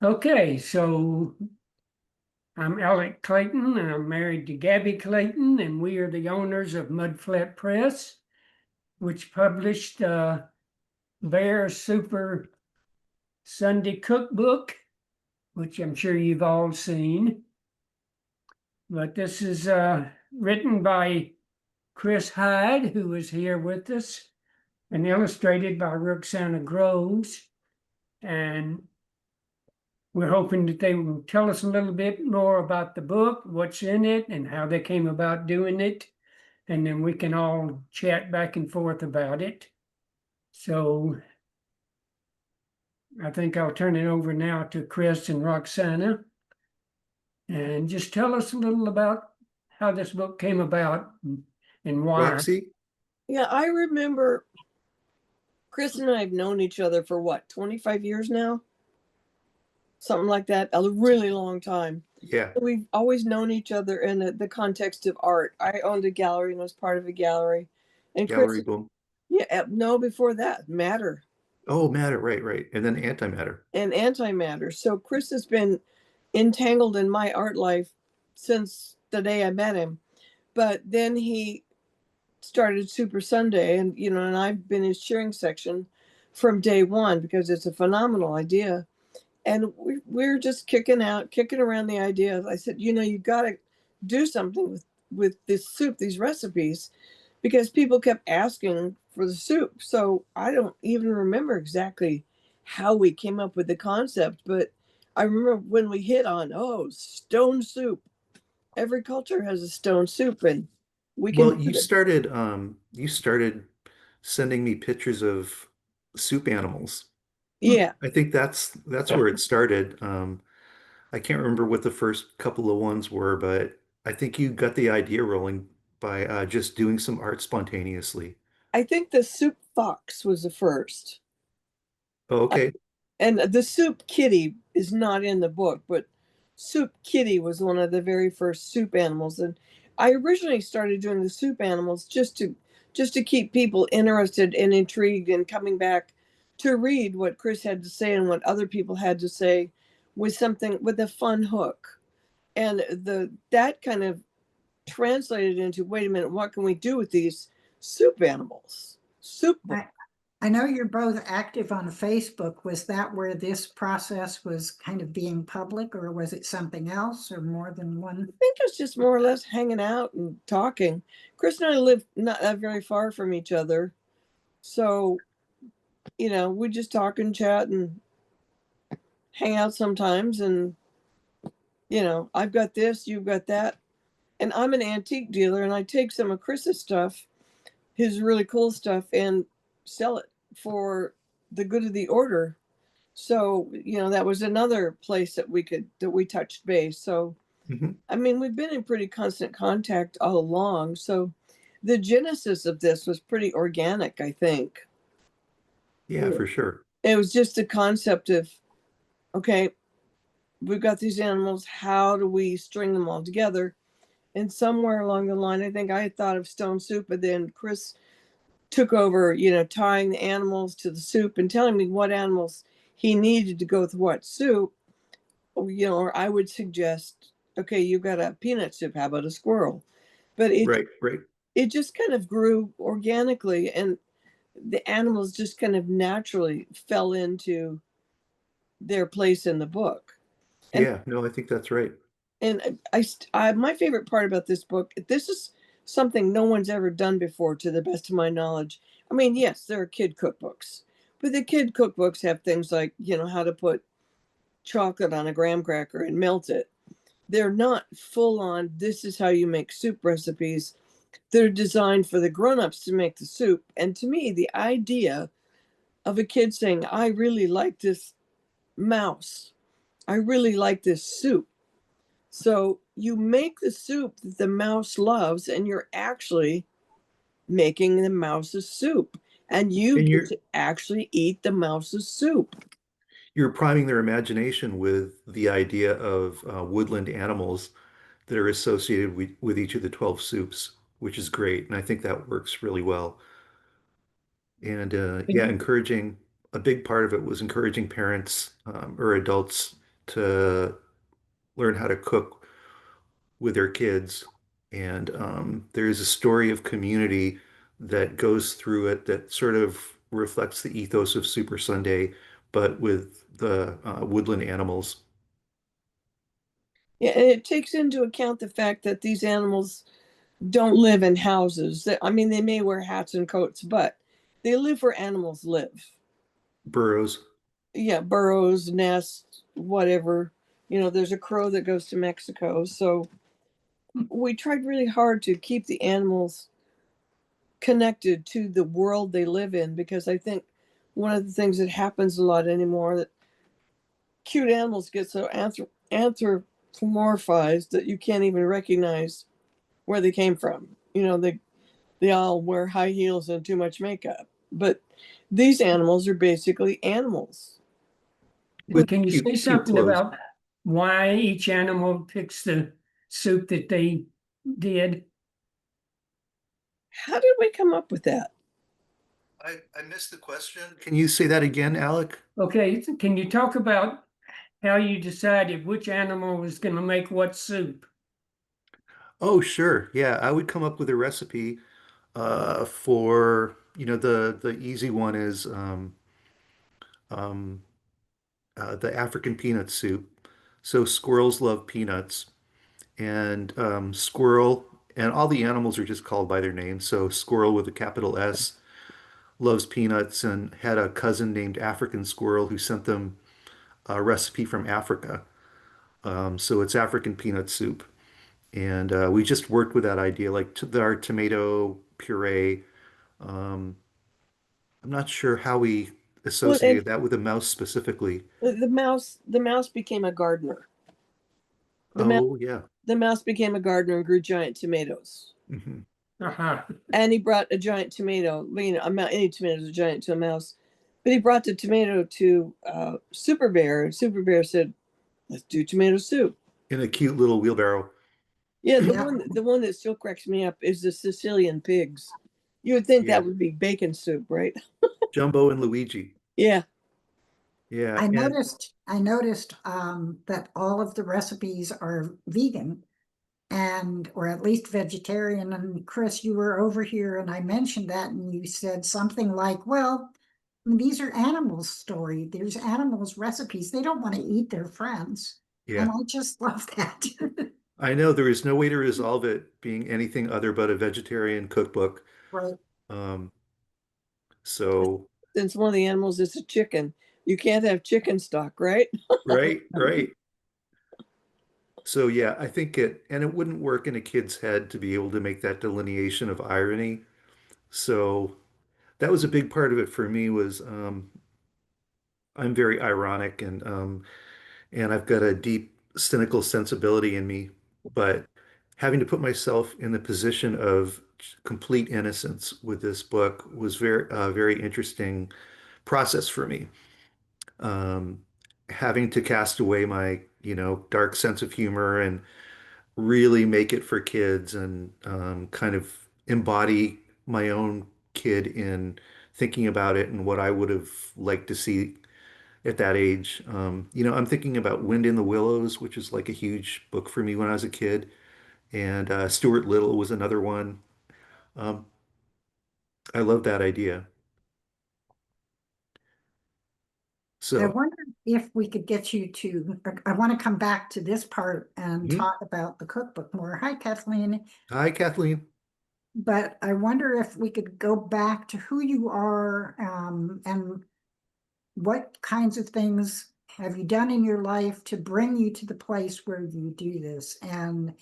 Okay, so I'm Alec Clayton, and I'm married to Gabby Clayton, and we are the owners of Mudflat Press, which published Bear Souper Sunday Cookbook, which I'm sure you've all seen. But this is written by Chris Hyde, who is here with us, and illustrated by Roxanna Groves. And we're hoping that they will tell us a little bit more about the book, what's in it, and how they came about doing it. And then we can all chat back and forth about it. So I think I'll turn it over now to Chris and Roxana and just tell us a little about how this book came about and why. Roxy? Yeah, I remember Chris and I have known each other for what, 25 years now? Something like that, a really long time. Yeah. We've always known each other in the context of art. I owned a gallery and was part of a gallery. And Gallery Chris, boom. yeah, no, before that, Matter Oh, matter, right. And then antimatter. and Antimatter. So Chris has been entangled in my art life since the day I met him. But then he started Souper Sunday, and I've been his cheering section from day one because it's a phenomenal idea. And we're just kicking around the idea. I said, you got to do something with this soup, these recipes, because people kept asking for the soup. So I don't even remember exactly how we came up with the concept, but I remember when we hit on, stone soup. Every culture has a stone soup, and we can Well, do it. you started sending me pictures of soup animals. Yeah, I think that's where it started. I can't remember what the first couple of ones were, but I think you got the idea rolling by just doing some art spontaneously. I think the soup fox was the first. Oh, Uh, okay. and the soup kitty is not in the book, but soup kitty was one of the very first soup animals. And I originally started doing the soup animals just to keep people interested and intrigued and coming back to read what Chris had to say and what other people had to say with something with a fun hook. And the that kind of translated into, wait a minute, what can we do with these soup animals? Soup book. I, I know you're both active on Facebook. Was that where this process was kind of being public, or was it something else, or more than one? I think it's just more or less hanging out and talking. Chris and I live not that very far from each other. So, we just talk and chat and hang out sometimes. And, I've got this, you've got that. And I'm an antique dealer, and I take some of Chris's stuff, his really cool stuff, and sell it for the good of the order. So, that was another place that we touched base. So, Mhm. I mean, we've been in pretty constant contact all along. So the genesis of this was pretty organic, I think. Yeah, for sure. It was just a concept of, okay, we've got these animals. How do we string them all together? And somewhere along the line, I think I had thought of stone soup, but then Chris took over, tying the animals to the soup and telling me what animals he needed to go with what soup. Or I would suggest, okay, you've got a peanut soup. How about a squirrel? But Right. it just kind of grew organically, and the animals just kind of naturally fell into their place in the book. And Yeah, no, I think that's right. my favorite part about this book, this is something no one's ever done before, to the best of my knowledge. I mean, yes, there are kid cookbooks, but the kid cookbooks have things like, how to put chocolate on a graham cracker and melt it. They're not full on, this is how you make soup recipes. They're designed for the grown-ups to make the soup. And to me, the idea of a kid saying, I really like this mouse, I really like this soup. So you make the soup that the mouse loves, and you're actually making the mouse's soup. And you And get to actually eat the mouse's soup. you're priming their imagination with the idea of woodland animals that are associated with each of the 12 soups, which is great. And I think that works really well. And yeah, a big part of it was encouraging parents or adults to learn how to cook with their kids. And there is a story of community that goes through it that sort of reflects the ethos of Super Sunday, but with the woodland animals. Yeah, and it takes into account the fact that these animals don't live in houses. I mean, they may wear hats and coats, but they live where animals live. Burrows. Yeah, burrows, nests, whatever. You know, there's a crow that goes to Mexico. So we tried really hard to keep the animals connected to the world they live in, because I think one of the things that happens a lot anymore, that cute animals get so anthropomorphized that you can't even recognize where they came from. You know, they all wear high heels and too much makeup, but these animals are basically animals. And With can you say cute something clothes. about why each animal picks the soup that they did? How did we come up with that? I missed the question. Can you say that again, Alec? Okay, can you talk about how you decided which animal was going to make what soup? Oh, sure. Yeah, I would come up with a recipe for, the easy one is um, the African peanut soup. So squirrels love peanuts, and squirrel, and all the animals are just called by their name. So squirrel with a capital S loves peanuts and had a cousin named African squirrel who sent them a recipe from Africa. So it's African peanut soup. And we just worked with that idea, like our tomato puree. Um, I'm not sure how we Well, and associated that with a mouse specifically. the mouse became a gardener. The mouse Oh, yeah. the mouse became a gardener and grew giant tomatoes. Hmm. Uh-huh. And he brought a giant tomato. You know, any tomato is a giant to a mouse, but he brought the tomato to Super Bear, and Super Bear said, "Let's do tomato soup." In a cute little wheelbarrow. Yeah, Yeah. the one that still cracks me up is the Sicilian pigs. You would think Yeah. that would be bacon soup, right? Jumbo and Luigi. Yeah. Yeah. I And noticed that all of the recipes are vegan and or at least vegetarian. And Chris, you were over here and I mentioned that and you said something like, well, I mean, these are animals story. There's animals recipes. They don't want to eat their friends. And yeah, I just love that. I know there is no way to resolve it being anything other but a vegetarian cookbook. Right. Um, so, Since one of the animals is a chicken, you can't have chicken stock, right? right, right. So yeah, I think and it wouldn't work in a kid's head to be able to make that delineation of irony. So that was a big part of it for me was I'm very ironic and I've got a deep cynical sensibility in me, but having to put myself in the position of complete innocence with this book was very interesting process for me. Um, Having to cast away my, dark sense of humor and really make it for kids and kind of embody my own kid in thinking about it and what I would have liked to see at that age. I'm thinking about Wind in the Willows, which is like a huge book for me when I was a kid, and Stuart Little was another one. Um, I love that idea. I So, wonder if we could get you to, I want to come back to this part and mhm. talk about the cookbook more. Hi, Kathleen. Hi, Kathleen. But I wonder if we could go back to who you are and what kinds of things have you done in your life to bring you to the place where you do this? And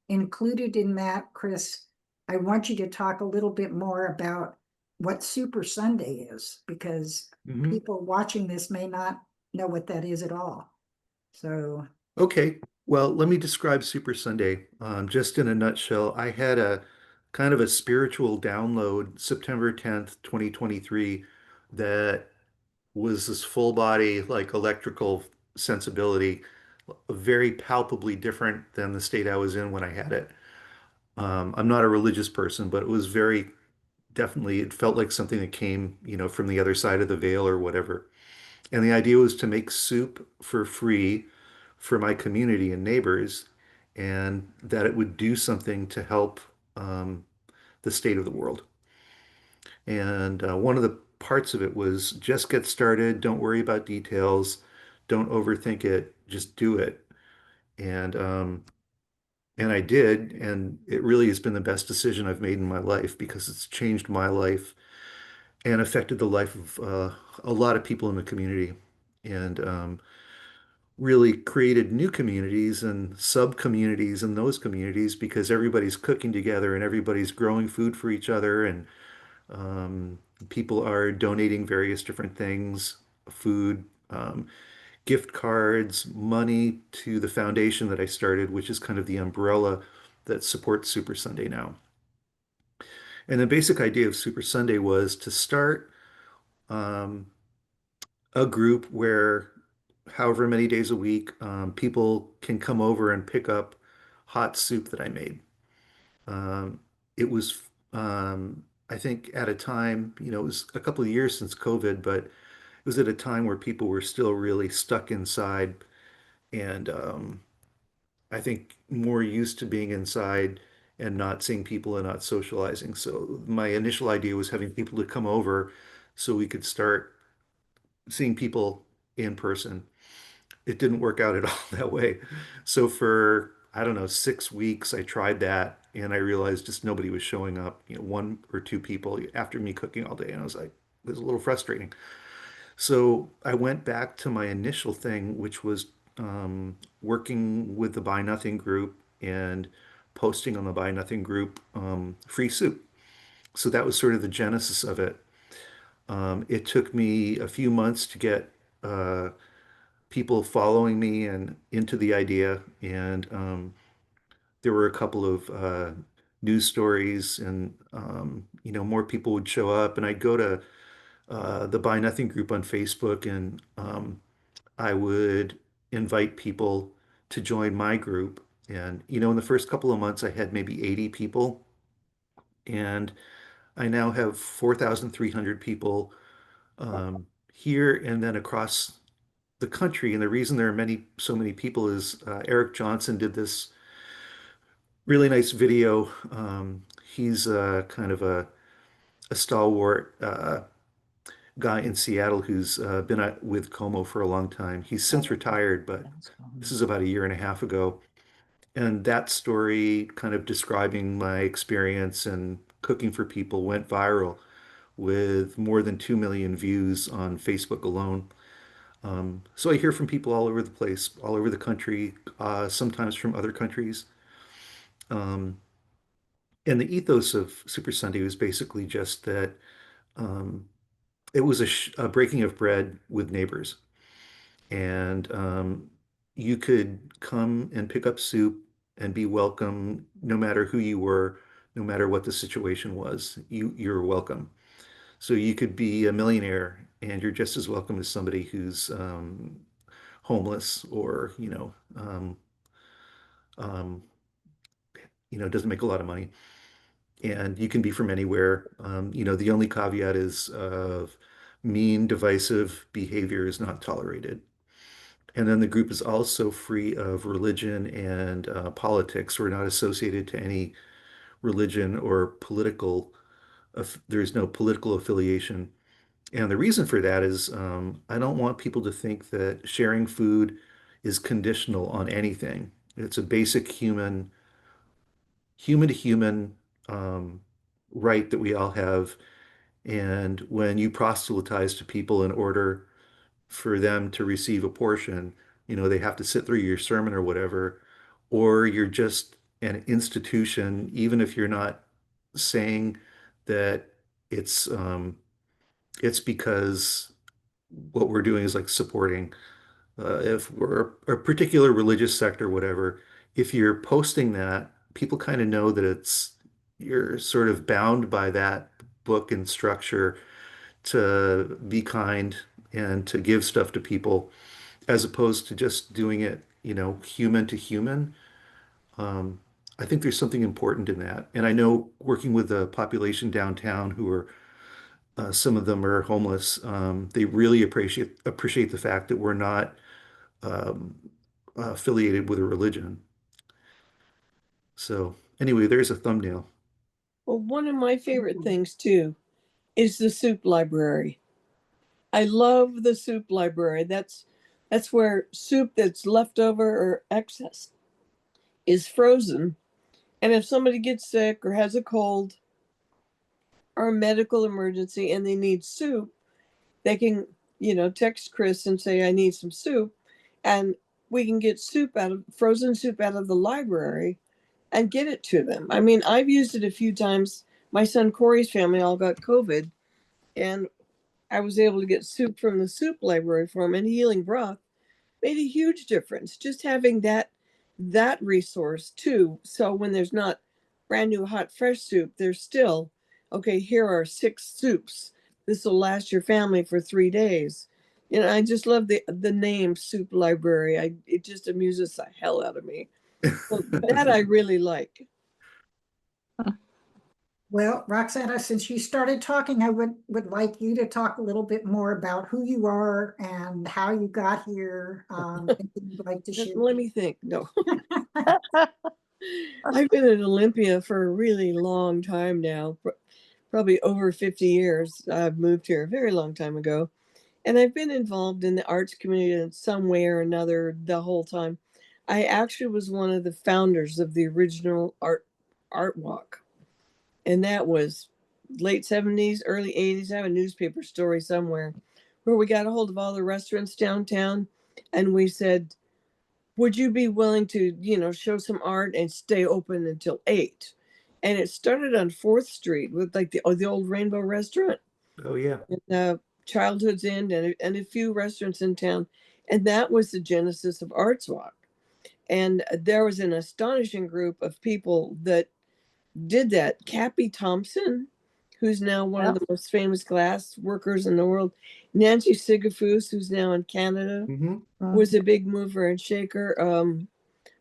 included in that, Chris, I want you to talk a little bit more about what Super Sunday is, because Hmm. people watching this may not know what that is at all. So, Okay, well, let me describe Super Sunday. Just in a nutshell, I had a kind of a spiritual download September 10th, 2023, that was this full body, like electrical sensibility, very palpably different than the state I was in when I had it. I'm not a religious person, but it was very definitely, it felt like something that came, from the other side of the veil or whatever. And the idea was to make soup for free for my community and neighbors, and that it would do something to help um, the state of the world. And one of the parts of it was just get started, don't worry about details, don't overthink it, just do it. And and I did, and it really has been the best decision I've made in my life because it's changed my life and affected the life of a lot of people in the community, and really created new communities and sub communities in those communities because everybody's cooking together and everybody's growing food for each other, and um, people are donating various different things, food, gift cards, money to the foundation that I started, which is kind of the umbrella that supports Super Sunday now. And the basic idea of Super Sunday was to start um, a group where however many days a week, people can come over and pick up hot soup that I made. Um, it was, I think, at a time, it was a couple of years since COVID, but it was at a time where people were still really stuck inside, and I think more used to being inside and not seeing people and not socializing. So my initial idea was having people to come over so we could start seeing people in person. It didn't work out at all that way. So for, I don't know, 6 weeks, I tried that and I realized just nobody was showing up, one or two people after me cooking all day. And I was like, it was a little frustrating. So I went back to my initial thing, which was working with the Buy Nothing group and posting on the Buy Nothing group free soup. So that was sort of the genesis of it. It took me a few months to get people following me and into the idea. And there were a couple of news stories, and more people would show up. And I'd go to the Buy Nothing group on Facebook, and I would invite people to join my group. And in the first couple of months, I had maybe 80 people, and I now have 4,300 people here and then across the country. And the reason there are so many people is Eric Johnson did this really nice video. He's kind of a stalwart guy in Seattle who's been with Como for a long time. He's since retired, but this is about a year and a half ago. And that story, kind of describing my experience and cooking for people, went viral with more than 2 million views on Facebook alone. So I hear from people all over the place, all over the country, sometimes from other countries. Um, and the ethos of Super Sunday was basically just that um, it was a breaking of bread with neighbors. And you could come and pick up soup and be welcome no matter who you were, no matter what the situation was. You're welcome. So you could be a millionaire and you're just as welcome as somebody who's homeless or um, doesn't make a lot of money. And you can be from anywhere. The only caveat is mean, divisive behavior is not tolerated. And then the group is also free of religion and politics. We're not associated to any religion or there's no political affiliation. And the reason for that is I don't want people to think that sharing food is conditional on anything. It's a basic human to human um, right that we all have. And when you proselytize to people in order for them to receive a portion, they have to sit through your sermon or whatever, or you're just an institution, even if you're not saying that it's it's because what we're doing is like supporting if we're a particular religious sect or whatever, if you're posting that, people kind of know that you're sort of bound by that book and structure to be kind and to give stuff to people as opposed to just doing it, human to human. Um, I think there's something important in that. And I know working with the population downtown who are some of them are homeless. They really appreciate the fact that we're not um, affiliated with a religion. So anyway, there's a thumbnail. Well, one of my favorite things too is the soup library. I love the soup library. That's where soup that's left over or excess is frozen. And if somebody gets sick or has a cold or a medical emergency and they need soup, they can, text Chris and say, I need some soup. And we can get frozen soup out of the library and get it to them. I mean, I've used it a few times. My son Corey's family all got COVID, and I was able to get soup from the soup library for him, and healing broth made a huge difference. Just having that resource too. So when there's not brand new hot fresh soup, there's still, okay, here are 6 soups. This will last your family for 3 days. I just love the name soup library. It just amuses the hell out of me. So that I really like. Well, Roxana, since you started talking, I would like you to talk a little bit more about who you are and how you got here. Anything you'd like to share? Let me think. No. I've been at Olympia for a really long time now, probably over 50 years. I've moved here a very long time ago. And I've been involved in the arts community in some way or another the whole time. I actually was one of the founders of the original art walk. And that was late 70s, early 80s. I have a newspaper story somewhere where we got a hold of all the restaurants downtown and we said, would you be willing to, show some art and stay open until 8? And it started on 4th Street with like the old Rainbow Restaurant. Oh yeah. And, Childhood's Inn and a few restaurants in town. And that was the genesis of Arts Walk. And there was an astonishing group of people that did that. Cappy Thompson, who's now one of the most famous glass workers in the world. Nancy Sigafus, who's now in Canada, was a big mover and shaker.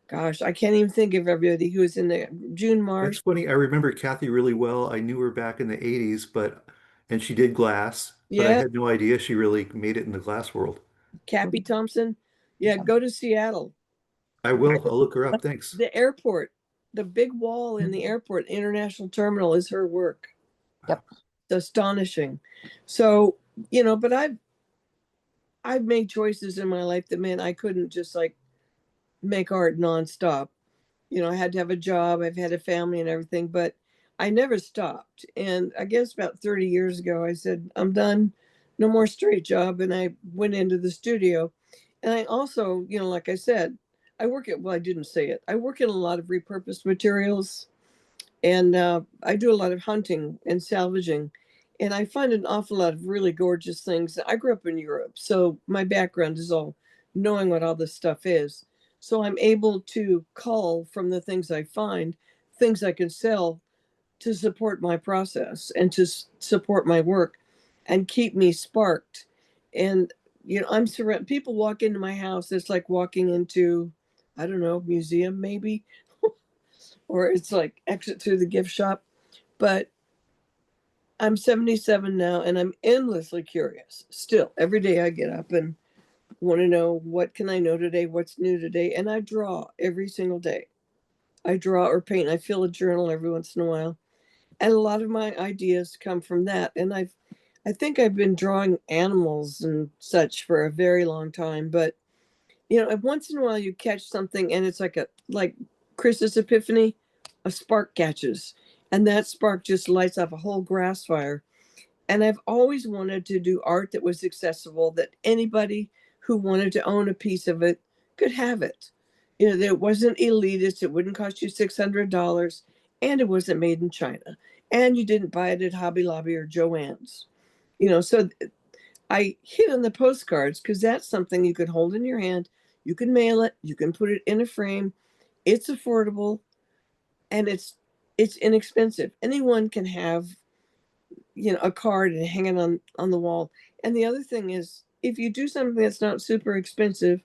Gosh, I can't even think of everybody who was in there. June Marsh. That's funny. I remember Kathy really well. I knew her back in the 80s, and she did glass, but I had no idea she really made it in the glass world. Cappy Thompson. Yeah, go to Seattle. I will. I'll look her up. Thanks. The airport, the big wall in the airport international terminal is her work. Yep. It's astonishing. So, but I've made choices in my life that meant I couldn't just like make art nonstop. I had to have a job. I've had a family and everything, but I never stopped. And I guess about 30 years ago, I said, I'm done. No more straight job. And I went into the studio. And I also, like I said, I didn't say it. I work in a lot of repurposed materials. And I do a lot of hunting and salvaging. And I find an awful lot of really gorgeous things. I grew up in Europe. So my background is all knowing what all this stuff is. So I'm able to cull from the things I find, things I can sell to support my process and to support my work and keep me sparked. And, I'm surrounded. People walk into my house. It's like walking into, I don't know, museum maybe, or it's like exit through the gift shop. But I'm 77 now and I'm endlessly curious. Still, every day I get up and want to know, what can I know today? What's new today? And I draw every single day. I draw or paint. I fill a journal every once in a while. And a lot of my ideas come from that. And I think I've been drawing animals and such for a very long time. But, once in a while you catch something and it's like Chris's epiphany, a spark catches. And that spark just lights up a whole grass fire. And I've always wanted to do art that was accessible, that anybody who wanted to own a piece of it could have it. That it wasn't elitist. It wouldn't cost you $600. And it wasn't made in China. And you didn't buy it at Hobby Lobby or Joann's. So I hit on the postcards because that's something you could hold in your hand. You can mail it. You can put it in a frame. It's affordable. And it's inexpensive. Anyone can have, a card and hang it on the wall. And the other thing is, if you do something that's not super expensive,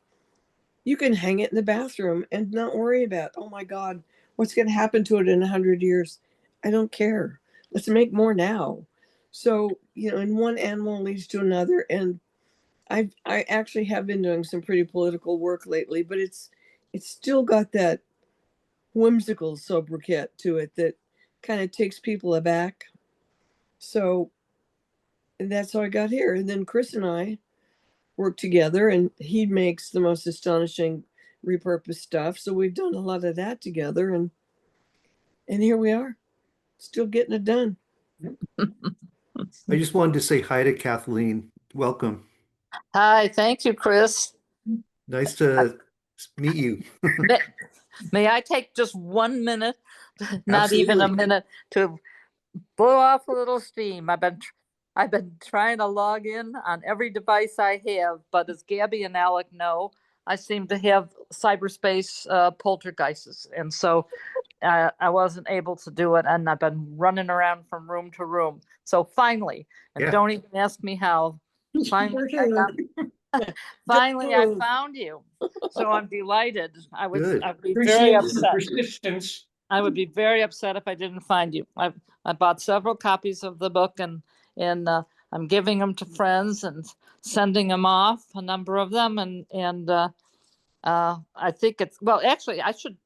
you can hang it in the bathroom and not worry about, oh my God, what's going to happen to it in 100 years? I don't care. Let's make more now. So, and one animal leads to another. And I actually have been doing some pretty political work lately, but it's it's still got that whimsical sobriquet to it that kind of takes people aback. So that's how I got here. And then Chris and I work together, and he makes the most astonishing repurposed stuff. So we've done a lot of that together, and here we are, still getting it done. I just wanted to say hi to Kathleen. Welcome. Hi, thank you, Chris. Nice to meet you. May, may I take just 1 minute, not even a Absolutely. minute, to blow off a little steam? I've been trying to log in on every device I have, but as Gabby and Alec know, I seem to have cyberspace poltergeists, and so I wasn't able to do it, and I've been running around from room to room. So finally, and Yeah. don't even ask me how. Finally, finally, I found you. So I'm delighted. Good. I'd be Appreciate very the upset. persistence. I would be very upset if I didn't find you. I bought several copies of the book, and I'm giving them to friends and sending them off, a number of them, and I think it's, well, actually, I should.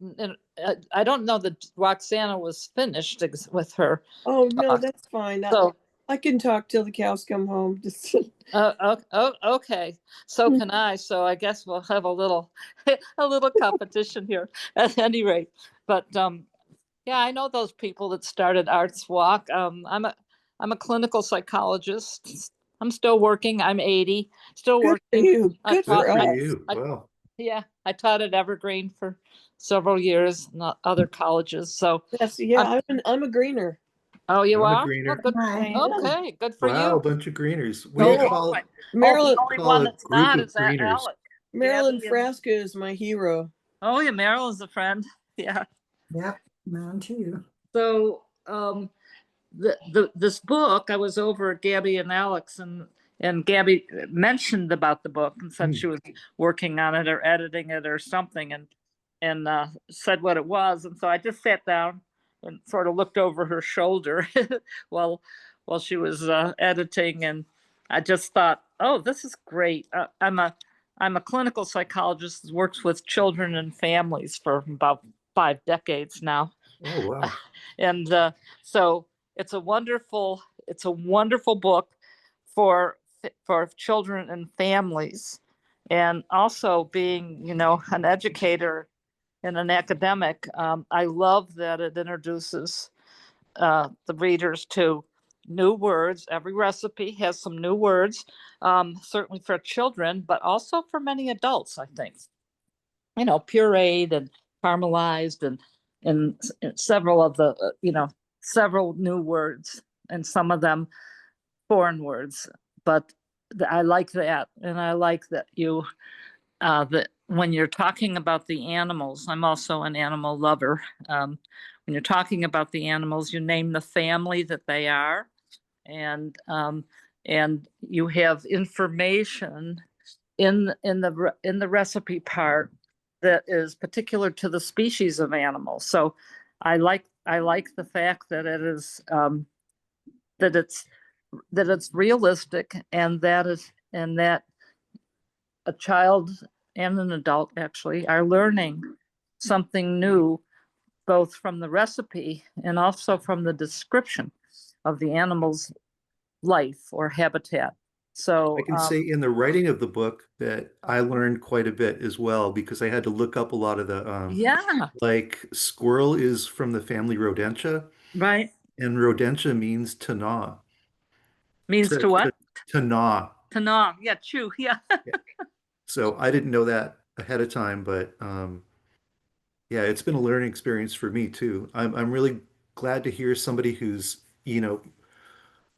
I don't know that Roxanna was finished with her. Oh no, that's fine. So I can talk till the cows come home. Just okay. So can I. So I guess we'll have a little competition here at any rate. But yeah, I know those people that started Arts Walk. I'm a clinical psychologist. I'm still working. I'm 80, still good for working. you. I Good Good for for us. you. I- Wow. Yeah, I taught at Evergreen for several years, not other colleges. So, Yes, yeah, I'm a greener. oh, you I'm a are? greener. Well, good. Hi. Okay, good for Wow, a you. bunch of greeners. We Oh, Mar- call oh, Marilyn the only call one a that's group not of is that greeners. Alec. Marilyn Gabby and- Frasca is my hero. Oh, yeah, Marilyn's a friend. Yeah. Yep, mine too. So, this book, I was over at Gabby and Alex, and Gabby mentioned about the book and said Hmm. she was working on it or editing it or something, and said what it was. And so I just sat down and sort of looked over her shoulder while she was editing, and I just thought, oh, this is great. I'm a clinical psychologist who works with children and families for about 5 decades now. Oh, wow. And so it's a wonderful book for children and families. And also being, an educator and an academic, I love that it introduces the readers to new words. Every recipe has some new words, certainly for children, but also for many adults, I think. Pureed and caramelized and several of the, several new words, and some of them foreign words. But I like that. And I like that that when you're talking about the animals, I'm also an animal lover. When you're talking about the animals, you name the family that they are, and you have information in the recipe part that is particular to the species of animal. So I like the fact that it is that it's realistic, and that a child and an adult actually are learning something new, both from the recipe and also from the description of the animal's life or habitat. So I can say in the writing of the book that I learned quite a bit as well, because I had to look up a lot of the yeah, like squirrel is from the family Rodentia, right. and Rodentia means to gnaw. Means to what? To gnaw. To gnaw. Yeah, chew. Yeah. So I didn't know that ahead of time, but yeah, it's been a learning experience for me too. I'm really glad to hear somebody who's,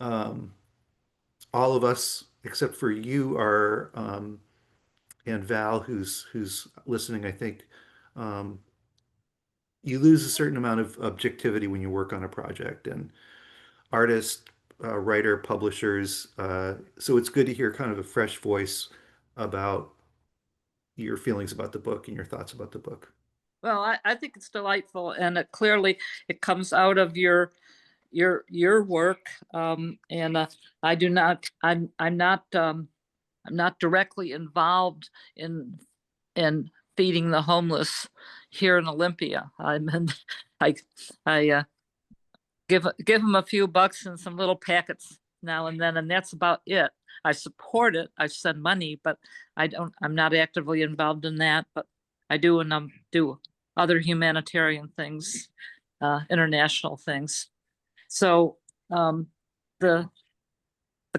um, all of us except for you are and Val who's listening, I think um, you lose a certain amount of objectivity when you work on a project, and artists, writer, publishers. So it's good to hear kind of a fresh voice about your feelings about the book and your thoughts about the book. Well, I think it's delightful, and it comes out of your work, and I'm not directly involved in feeding the homeless here in Olympia. I give them a few bucks and some little packets now and then, and that's about it. I support it. I send money, but I'm not actively involved in that, but I do, and do other humanitarian things, international things. So the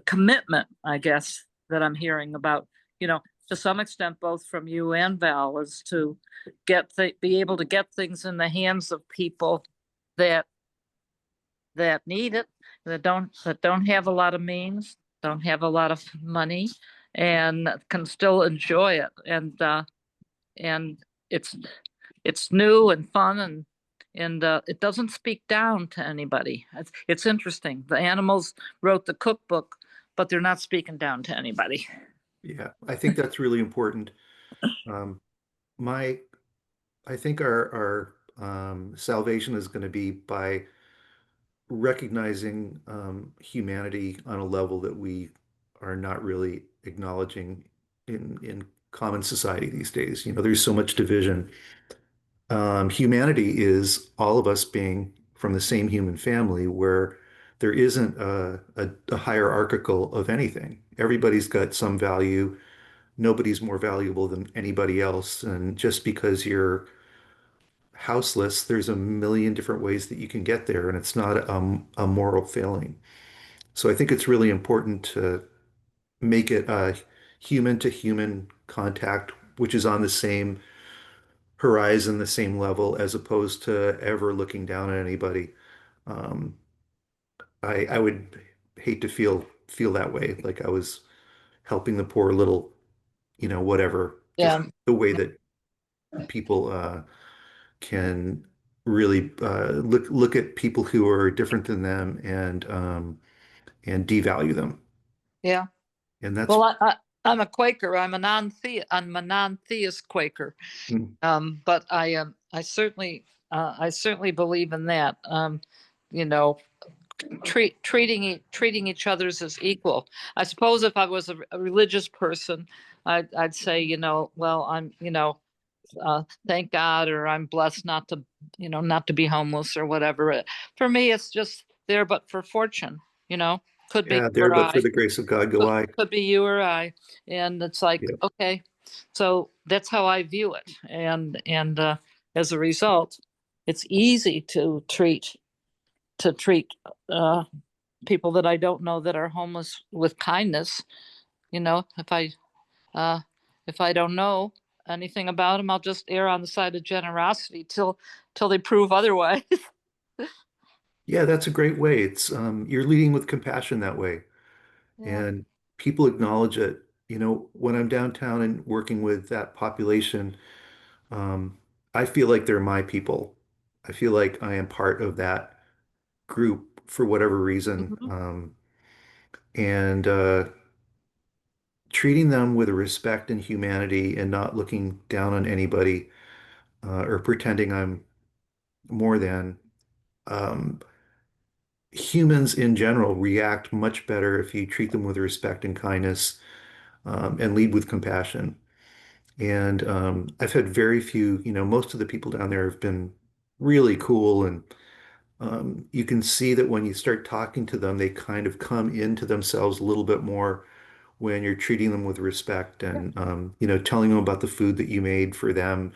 commitment, I guess, that I'm hearing about, to some extent, both from you and Val, is to be able to get things in the hands of people that need it, that don't have a lot of means, don't have a lot of money, and can still enjoy it. And it's new and fun, and it doesn't speak down to anybody. It's interesting. The animals wrote the cookbook, but they're not speaking down to anybody. Yeah, I think that's really important. Um, I think our salvation is going to be by recognizing humanity on a level that we are not really acknowledging in common society these days. There's so much division. Humanity is all of us being from the same human family, where there isn't a hierarchical of anything. Everybody's got some value. Nobody's more valuable than anybody else. And just because you're houseless, there's a million different ways that you can get there, and it's not a moral failing. So I think it's really important to make it a human to human contact, which is on the same horizon, the same level, as opposed to ever looking down at anybody. Um, I would hate to feel that way, like I was helping the poor little, whatever, just Yeah. the way that people can really look at people who are different than them and devalue them. Yeah. And that's Well, I'm a Quaker. I'm a non-theist Quaker. But I certainly believe in that. You know, treating each others as equal. I suppose if I was a religious person, I'd say, well, I'm, thank God, or I'm blessed not to be homeless or whatever. For me, it's just there, but for fortune, could be yeah, you there, or but for I, the grace of God go I. could be you or I, and it's like, Yeah. okay, so that's how I view it, and as a result, it's easy to treat uh, people that I don't know that are homeless with kindness. Uh, if I don't know anything about them, I'll just err on the side of generosity till they prove otherwise. Yeah, that's a great way. It's you're leading with compassion that way. Yeah. And people acknowledge it. When I'm downtown and working with that population, um, I feel like they're my people. I feel like I am part of that group for whatever reason. Mhm. And treating them with respect and humanity and not looking down on anybody or pretending I'm more than. Um, Humans in general react much better if you treat them with respect and kindness and lead with compassion. And I've had very few, most of the people down there have been really cool. And you can see that when you start talking to them, they kind of come into themselves a little bit more when you're treating them with respect and, telling them about the food that you made for them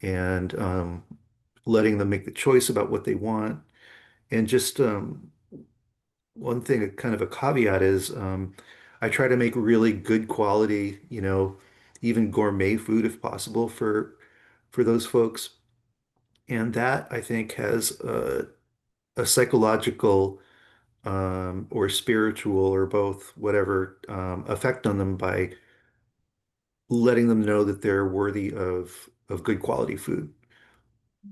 and letting them make the choice about what they want. And just one thing, kind of a caveat is I try to make really good quality, even gourmet food if possible for those folks. And that I think has a psychological or spiritual or both, whatever, effect on them by letting them know that they're worthy of good quality food.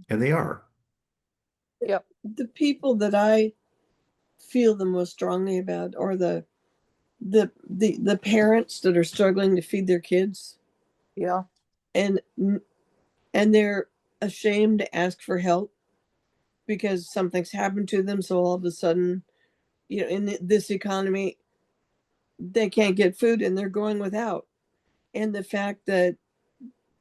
And they are. Yep. The people that I feel the most strongly about are the parents that are struggling to feed their kids, Yeah. and they're ashamed to ask for help because something's happened to them. So all of a sudden, in this economy, they can't get food and they're going without. And the fact that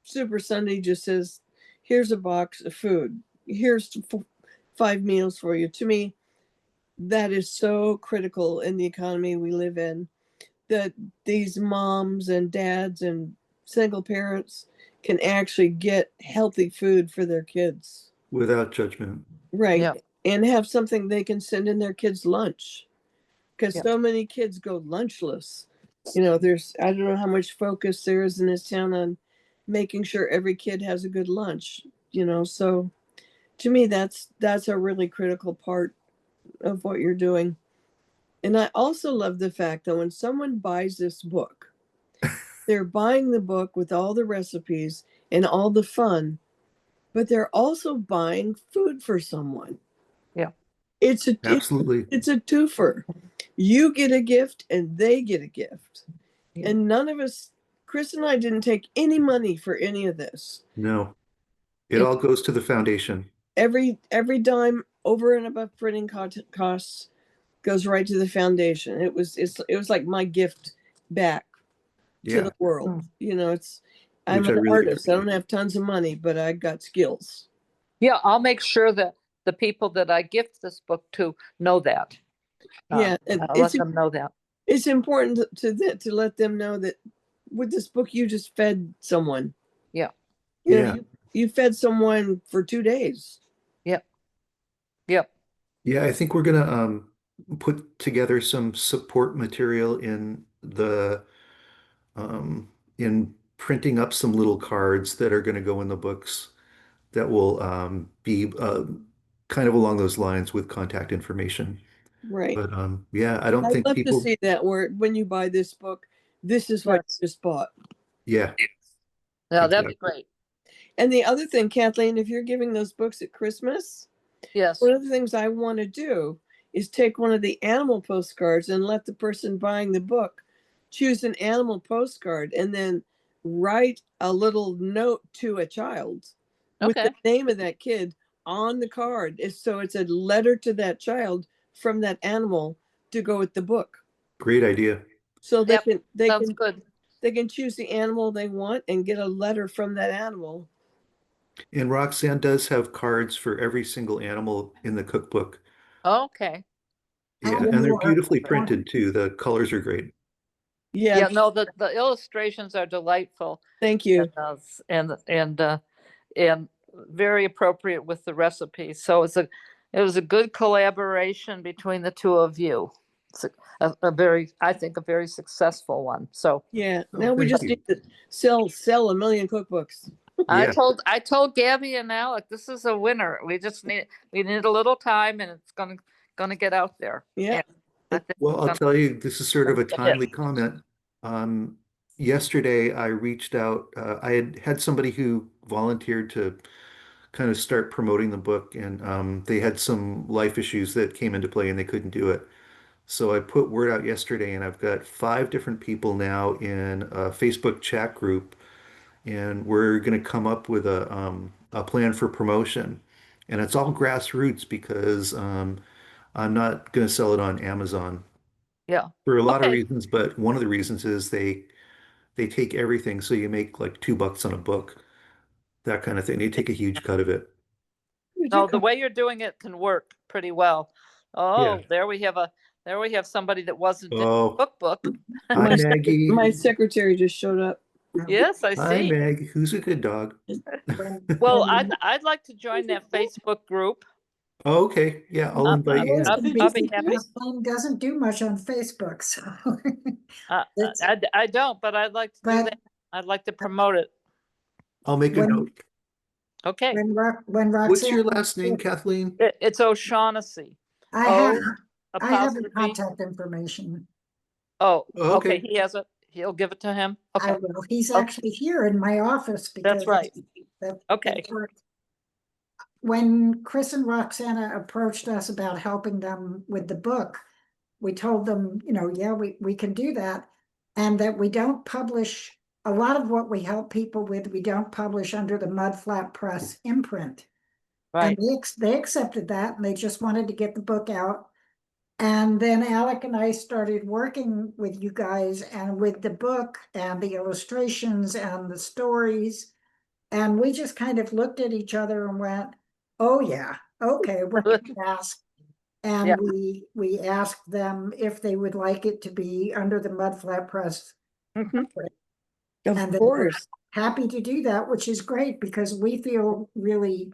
Souper Sunday just says, here's a box of food. Here's 5 meals for you. To me, that is so critical in the economy we live in, that these moms and dads and single parents can actually get healthy food for their kids. Without judgment. Right. Yeah. And have something they can send in their kids' lunch. Because Yeah. so many kids go lunchless. You know, I don't know how much focus there is in this town on making sure every kid has a good lunch, you know. So to me, that's a really critical part of what you're doing. And I also love the fact that when someone buys this book, they're buying the book with all the recipes and all the fun, but they're also buying food for someone. Yeah. It's a Absolutely. it's a twofer. You get a gift and they get a gift. Yeah. And none of us, Chris and I, didn't take any money for any of this. No, it all goes to the foundation. Every dime over and above printing costs goes right to the foundation. It was like my gift back to Yeah, the world. You know, I'm which I an really artist. I appreciate. don't have tons of money, but I got skills. Yeah, I'll make sure that the people that I gift this book to know that. Yeah, and I'll let them know that. it's important to let them know that with this book you just fed someone. Yeah. You know, Yeah. you fed someone for 2 days. Yep. Yep. Yeah, I think we're gonna put together some support material in printing up some little cards that are gonna go in the books that will be kind of along those lines with contact information. Right. But yeah, I don't I'd think love to people, see that where when you buy this book, this is what Yes. you just bought. yeah, Yeah, that'd be exactly. great. And the other thing, Kathleen, if you're giving those books at Christmas, Yes. one of the things I want to do is take one of the animal postcards and let the person buying the book choose an animal postcard and then write a little note to a child with Okay. the name of that kid on the card. So it's a letter to that child from that animal to go with the book. Great idea. So they Yep, can Sounds good. they can choose the animal they want and get a letter from that animal. And Roxanne does have cards for every single animal in the cookbook. Okay. Yeah, And and they're more. beautifully printed too. The colors are great. Yeah, Yeah, no, the illustrations are delightful thank you. and very appropriate with the recipe. So it was a good collaboration between the two of you. It's a very, I think, a very successful one. So Yeah. Oh, Now we thank just you. need to sell 1,000,000 cookbooks. Yeah. I told Gabby and Alec, this is a winner. We need a little time, and it's gonna get out there. Yeah. And I think Well, I'll tell you, this is sort of a Go ahead. timely comment. Yesterday, I reached out. I had somebody who volunteered to kind of start promoting the book, and they had some life issues that came into play, and they couldn't do it. So I put word out yesterday, and I've got 5 different people now in a Facebook chat group, and we're going to come up with a plan for promotion. And it's all grassroots because I'm not going to sell it on Amazon yeah. for a lot of Okay. reasons, but one of the reasons is they take everything, so you make like $2 on a book, that kind of thing. They take a huge cut of it. No, the way you're doing it can work pretty well. Yeah. Oh, there we have somebody that wasn't in the Oh, cookbook. hi Maggie. My secretary just showed up. Yes, I Hi see. Meg. Who's a good dog? Well, I'd like to join that Facebook group. Oh, okay. Yeah, I'll invite you I'll in. be happy. Kathleen doesn't do much on Facebook, so. It's- I don't, but I'd like to do But- that. I'd like to promote it. I'll make a When- note. Okay. When Roxanne. What's your last name, Kathleen? It's O'Shaughnessy. I have Apostrophe. contact information. Oh, Oh, okay. okay. He has it. He'll give it to him. I Okay. will. He's Okay. actually here in my office because. right. Okay. When Chris and Roxana approached us about helping them with the book, we told them, yeah, we can do that. And that we don't publish, a lot of what we help people with, we don't publish under the Mud Flat Press imprint. Right. And they accepted that, and they just wanted to get the book out. And then Alec and I started working with you guys and with the book and the illustrations and the stories. And we just kind of looked at each other and went, oh yeah, okay, we're gonna ask. Yeah. And we asked them if they would like it to be under the mud flat press. Mhm. Of And they were course. happy to do that, which is great because we feel really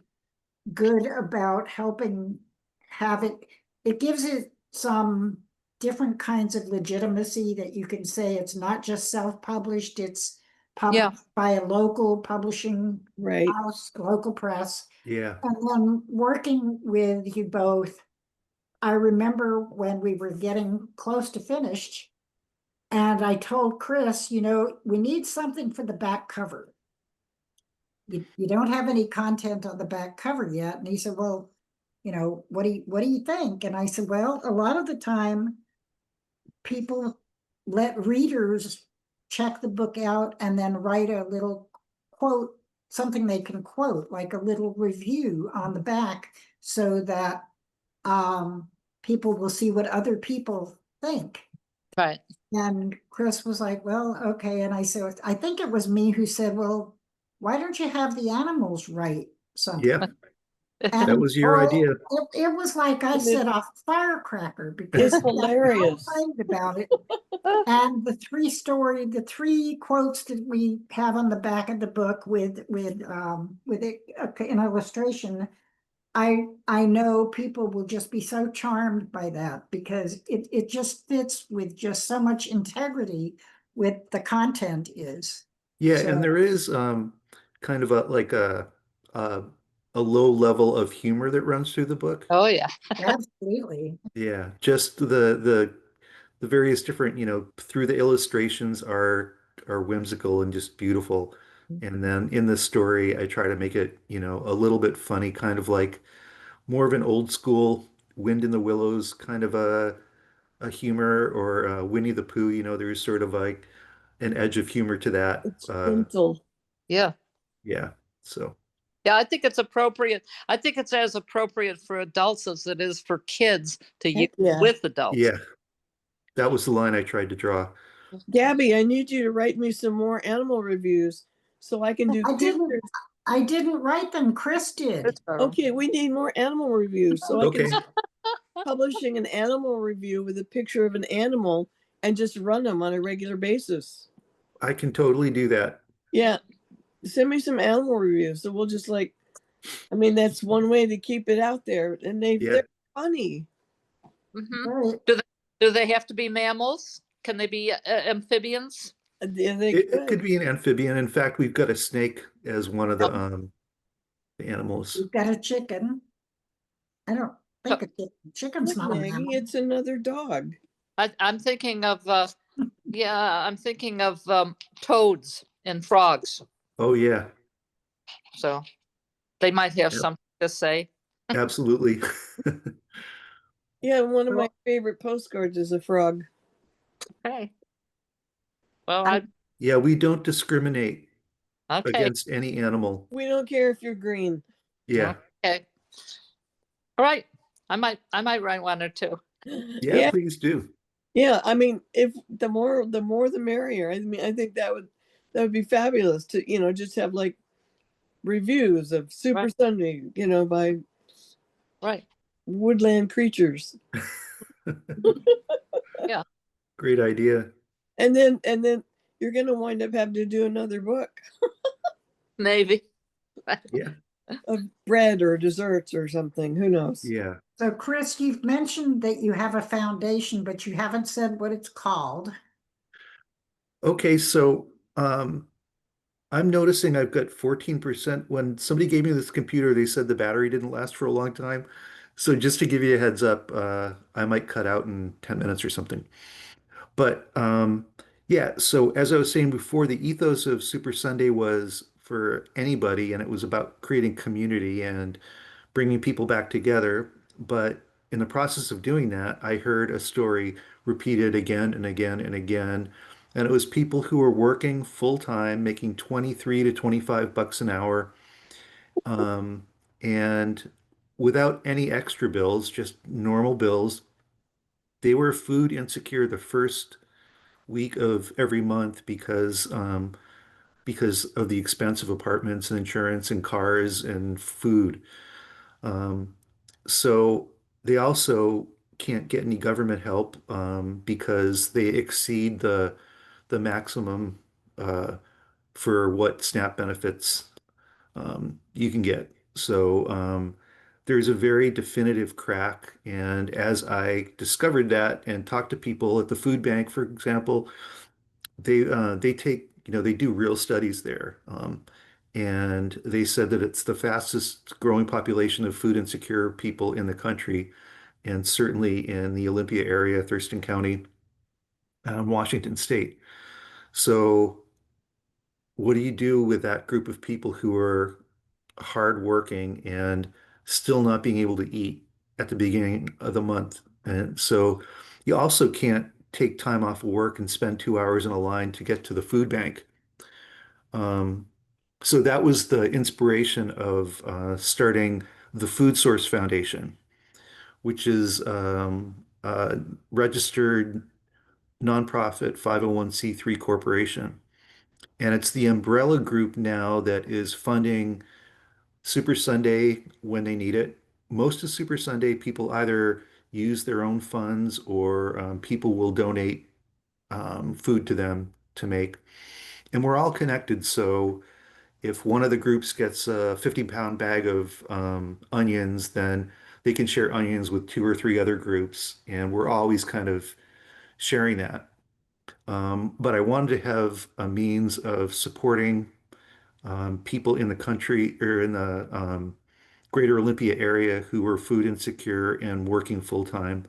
good about helping have it. It gives it some different kinds of legitimacy that you can say it's not just self-published, it's Yeah. published by a local publishing Right. house, local press. Yeah. And then working with you both, I remember when we were getting close to finished, and I told Chris, we need something for the back cover. You don't have any content on the back cover yet. And he said, well, what do you think? And I said, well, a lot of the time people let readers check the book out and then write a little quote, something they can quote, like a little review on the back, so that people will see what other people think. Right. And Chris was like, well, okay. And I said, I think it was me who said, well, why don't you have the animals write something? Yeah. That And was your idea. it was like I set off a firecracker because It's hilarious. I was excited about it. And the three quotes that we have on the back of the book with an illustration, I know people will just be so charmed by that because it just fits with just so much integrity with the content is. Yeah, So- and there is kind of a a low level of humor that runs through the book. Oh, yeah. Absolutely. Yeah, just the various different, through the illustrations are whimsical and just beautiful. And then in the story, I try to make it, a little bit funny, kind of like more of an old school Wind in the Willows kind of a humor, or Winnie the Pooh, there's sort of like an edge of humor to that. It's gentle. Yeah. Yeah, so Yeah, I think it's appropriate. I think it's as appropriate for adults as it is for kids to use Heck yeah. with adults. yeah, that was the line I tried to draw. Gabby, I need you to write me some more animal reviews so I can do pictures. I didn't write them. Chris did. Okay, we need more animal reviews so I can Okay, start publishing an animal review with a picture of an animal and just run them on a regular basis. I can totally do that. Yeah, send me some animal reviews. So we'll just that's one way to keep it out there, and Yeah. they're funny. Mhm. Right. Do they have to be mammals? Can they be amphibians? They It could be an amphibian. In fact, we've got a snake as one of the animals. You've got a chicken. I don't think chicken's not a Maggie, mammal. it's another dog. I'm thinking of I'm thinking of toads and frogs. Oh yeah, So they might have Yep. something to say. absolutely. Yeah, one of my favorite postcards is a frog. Okay. Well, Yeah, we don't discriminate okay. against any animal. We don't care if you're green. Yeah, Okay. All right. I might write one or two. yeah, please do. Yeah, I mean, if the more the merrier. I mean, I think that would be fabulous to, just have like reviews of Souper Right. Sunday, by Right. woodland creatures. Yeah. Great idea. And then you're gonna wind up having to do another book Maybe. Yeah, of bread or desserts or something. Who knows? yeah. So Chris, you've mentioned that you have a foundation, but you haven't said what it's called. Okay, so I'm noticing I've got 14%. When somebody gave me this computer, they said the battery didn't last for a long time. So just to give you a heads up, I might cut out in 10 minutes or something. But yeah, so as I was saying before, the ethos of Super Sunday was for anybody, and it was about creating community and bringing people back together. But in the process of doing that, I heard a story repeated again and again and again. And it was people who were working full time, making 23 to 25 bucks an hour, and without any extra bills, just normal bills. They were food insecure the first week of every month because because of the expense of apartments and insurance and cars and food. Um, so they also can't get any government help because they exceed the maximum for what SNAP benefits you can get. So there's a very definitive crack. And as I discovered that and talked to people at the food bank, for example, they take, they do real studies there. And they said that it's the fastest growing population of food insecure people in the country, and certainly in the Olympia area, Thurston County, Washington State. So what do you do with that group of people who are hardworking and still not being able to eat at the beginning of the month? And so you also can't take time off of work and spend 2 hours in a line to get to the food bank. Um, so that was the inspiration of starting the Food Source Foundation, which is a registered nonprofit 501(c)(3) corporation. And it's the umbrella group now that is funding Super Sunday when they need it. Most of Super Sunday, people either use their own funds or people will donate food to them to make. And we're all connected. So if one of the groups gets a 50-pound bag of onions, then they can share onions with two or three other groups. And we're always kind of sharing that. But I wanted to have a means of supporting people in the country or in the greater Olympia area who are food insecure and working full time.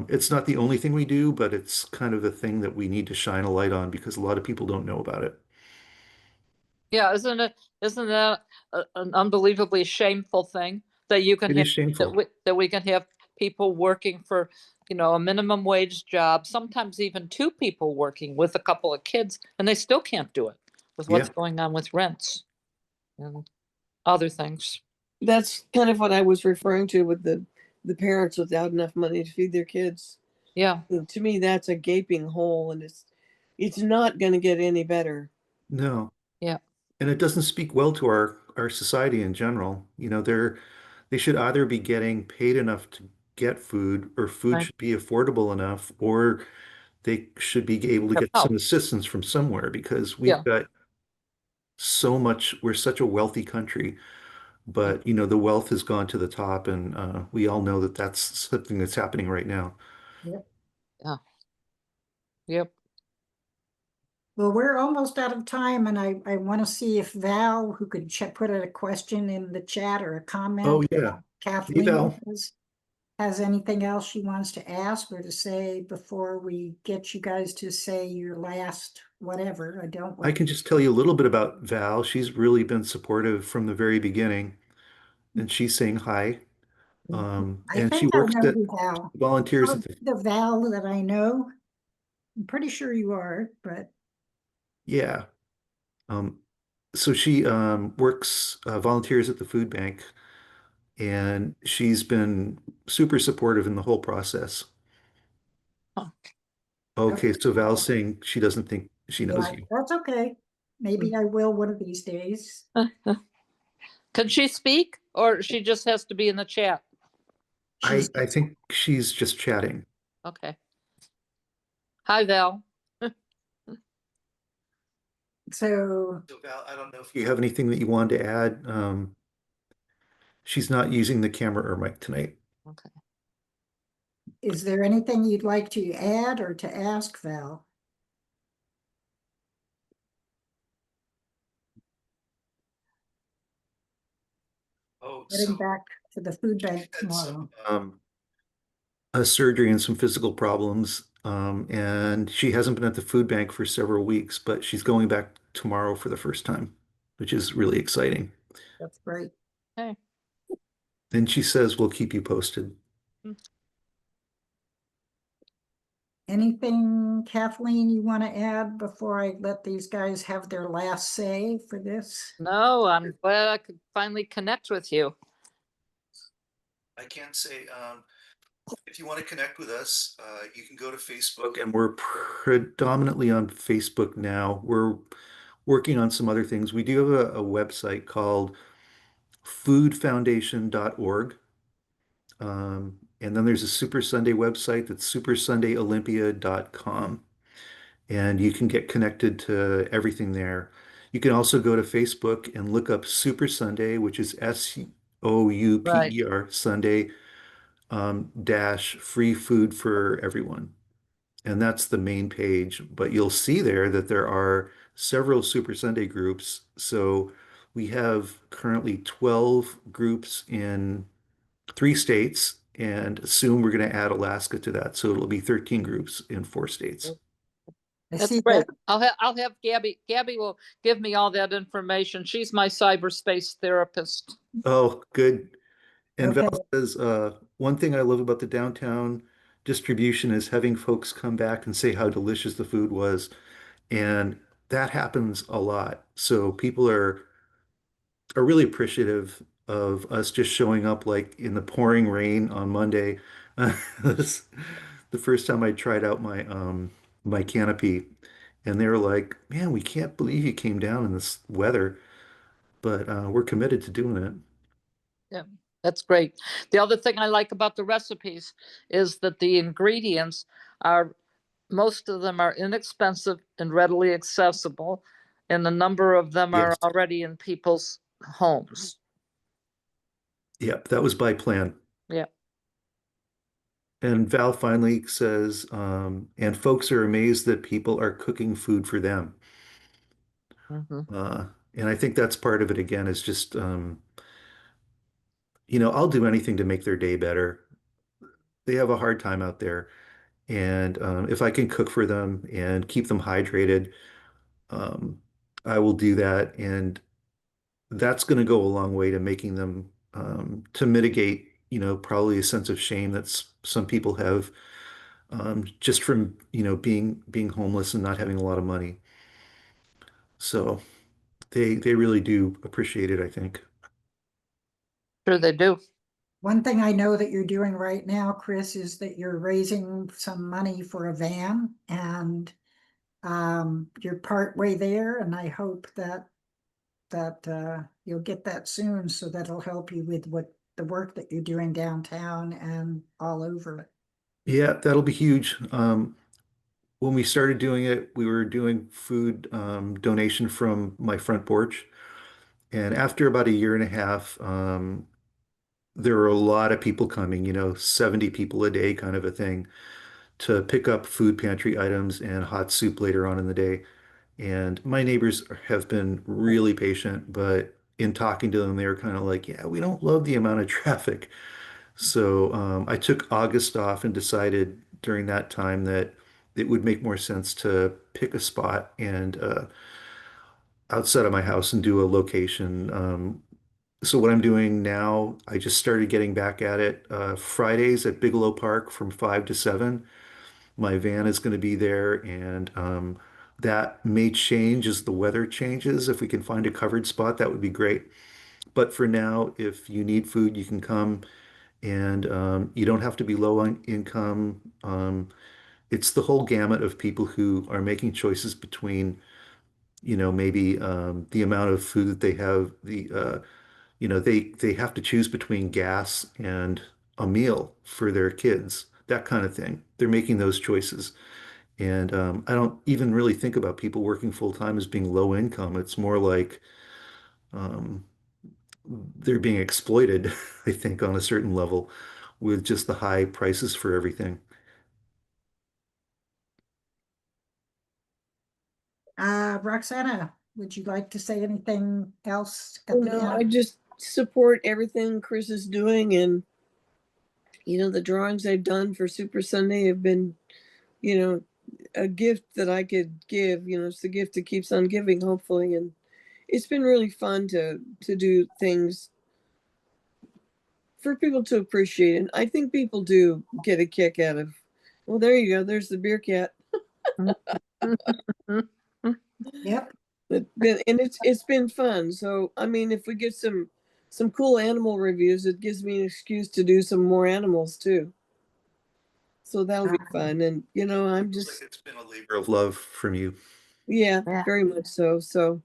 It's not the only thing we do, but it's kind of the thing that we need to shine a light on because a lot of people don't know about it. Yeah, isn't that an unbelievably shameful thing that you can It have, is shameful. that we can have people working for, a minimum wage job, sometimes even two people working with a couple of kids, and they still can't do it with what's Yeah. going on with rents and other things. That's kind of what I was referring to with the parents without enough money to feed their kids. Yeah, To me, that's a gaping hole, and it's not going to get any better. No. yeah, And it doesn't speak well to our society in general. They should either be getting paid enough to get food, or food right. should be affordable enough, or they should be able to Have get help. some assistance from somewhere because we've Yeah, got so much, we're such a wealthy country, yeah, but the wealth has gone to the top, and we all know that that's something that's happening right now. Yep. yeah, yep. Well, we're almost out of time, and I want to see if Val, who could put a question in the chat or a Oh comment, yeah. Hey Kathleen Val. has anything else she wants to ask or to say before we get you guys to say your last whatever. I don't I want. can just tell you a little bit about Val. She's really been supportive from the very beginning, and she's saying hi. I And she think I works know at who Val. volunteers Oh, at the, the Val that I know. I'm pretty sure you are, but yeah. Um, so she works, volunteers at the food bank, and she's been super supportive in the whole process. Huh. Okay, okay. so Val's saying she doesn't think she knows Yeah, you. that's okay. Maybe I will one of these days. Can she speak, or she just has to be in the chat? She's I think she's just chatting. Okay. Hi, Val. so So Val, I don't know if you have anything that you wanted to add. She's not using the camera or mic tonight. Okay. is there anything you'd like to add or to ask Val? Oh, Getting so back to the food bank had some tomorrow. a surgery and some physical problems. And she hasn't been at the food bank for several weeks, but she's going back tomorrow for the first time, which is really exciting. That's great. Okay. And she says, we'll keep you posted. Anything, Kathleen, you want to add before I let these guys have their last say for this? No, I'm glad I could finally connect with you. I can say, if you want to connect with us, you can go to Facebook, and we're predominantly on Facebook now. working on some other things. We do have a website called foodfoundation.org. And then there's a Super Sunday website that's supersundayOlympia.com. And you can get connected to everything there. You can also go to Facebook and look up Super Sunday, which is Right. SOUPER Sunday dash free food for everyone. And that's the main page. But you'll see there that there are several Super Sunday groups. So we have currently 12 groups in 3 states, and soon we're going to add Alaska to that. So it'll be 13 groups in 4 states. I That's see great. that. I'll have Gabby. Gabby will give me all that information. She's my cyberspace therapist. Oh, good. And Okay. Val says, one thing I love about the downtown distribution is having folks come back and say how delicious the food was. And that happens a lot. So people are really appreciative of us just showing up like in the pouring rain on Monday. This- the first time I tried out my canopy, and they were like, "Man, we can't believe you came down in this weather," but we're committed to doing it. Yeah, that's great. The other thing I like about the recipes is that the ingredients are, most of them are inexpensive and readily accessible, and a number of them are Yes. already in people's homes. Yep, that was by plan. Yeah. And Val finally says, and folks are amazed that people are cooking food for them. Mhm. And I think that's part of it again, is just, I'll do anything to make their day better. They have a hard time out there. And if I can cook for them and keep them hydrated, um, I will do that. And that's going to go a long way to making them, to mitigate, probably a sense of shame that some people have, just from, being homeless and not having a lot of money. So they really do appreciate it, I think. Sure they do. One thing I know that you're doing right now, Chris, is that you're raising some money for a van, and you're part way there, and I hope that you'll get that soon, so that'll help you with what the work that you're doing downtown and all over. Yeah, that'll be huge. When we started doing it, we were doing food donation from my front porch. And after about a year and a half, there were a lot of people coming, 70 people a day kind of a thing, to pick up food pantry items and hot soup later on in the day. And my neighbors have been really patient, but in talking to them, they were kind of like, yeah, we don't love the amount of traffic. So I took August off and decided during that time that it would make more sense to pick a spot and outside of my house and do a location. So what I'm doing now, I just started getting back at it. Fridays at Bigelow Park from 5 to 7. My van is going to be there, and that may change as the weather changes. If we can find a covered spot, that would be great. But for now, if you need food, you can come, and you don't have to be low on income. It's the whole gamut of people who are making choices between, maybe the amount of food that they have, they have to choose between gas and a meal for their kids, that kind of thing. They're making those choices. And I don't even really think about people working full time as being low income. It's more like um, they're being exploited, I think, on a certain level with just the high prices for everything. Roxana, would you like to say anything else Oh at the no, I end? just support everything Chris is doing, and the drawings I've done for Super Sunday have been, you know, a gift that I could give. It's the gift that keeps on giving, hopefully, and it's been really fun to do things for people to appreciate. And I think people do get a kick out of. Well, there you go. There's the beer cat. Yep. And it's been fun. So I mean, if we get some cool animal reviews, it gives me an excuse to do some more animals too. So that'll be fun. And I'm Looks like just it's been a labor of love from you. Yeah, Yeah. very much so. So,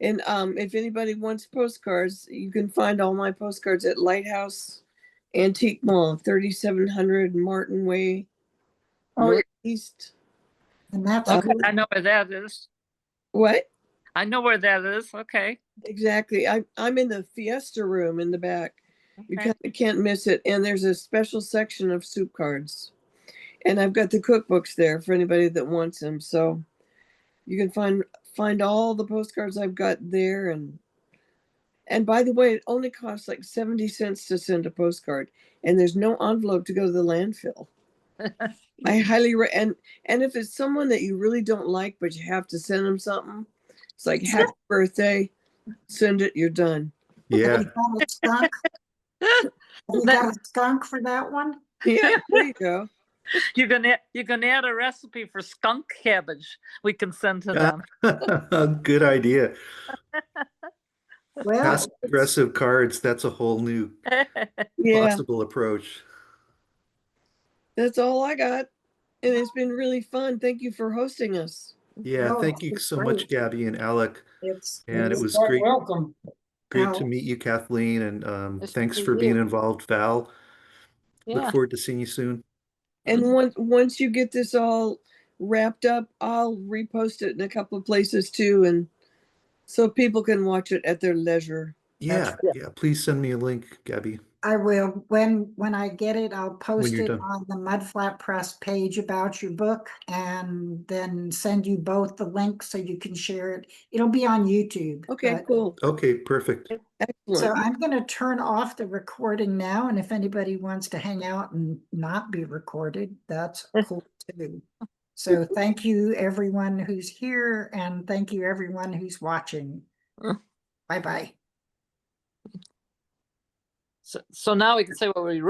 and if anybody wants postcards, you can find all my postcards at Lighthouse Antique Mall, 3700 Martin Way, Northeast. And that's Okay, good. I know where that is. What? I know where that is. Okay. Exactly. I'm in the Fiesta room in the back. You Okay. can't miss it. And there's a special section of soup cards. And I've got the cookbooks there for anybody that wants them. So you can find all the postcards I've got there. And by the way, it only costs like 70 cents to send a postcard. And there's no envelope to go to the landfill. I highly and if it's someone that you really don't like, but you have to send them something, it's like happy birthday, send it, you're done. Yeah. Have you got a skunk? Have you got a skunk for that one? Yeah, there you go. You're gonna add a recipe for skunk cabbage we can send to them. Good idea. Well, Passive aggressive cards, that's a whole new Yeah, possible approach. that's all I got. And it's been really fun. Thank you for hosting us. Yeah, no, thank you it's so much, great. Gabby and Alec. It's And it You're was quite great welcome. to meet you, Kathleen, and Nice to thanks meet for being you. involved, Val. Look Yeah. forward to seeing you soon. And once you get this all wrapped up, I'll repost it in a couple of places too, and so people can watch it at their leisure. Yeah, yeah. Please send me a link, Gabby, I will, when I get it, I'll when post you're it done. on the Mudflat Press page about your book and then send you both the links so you can share it. It'll be on YouTube. Okay, but- cool. Okay, perfect. So Excellent. I'm gonna turn off the recording now, and if anybody wants to hang out and not be recorded, that's cool too. So thank you, everyone who's here, and thank you, everyone who's watching. Bye-bye. So now we can say what we really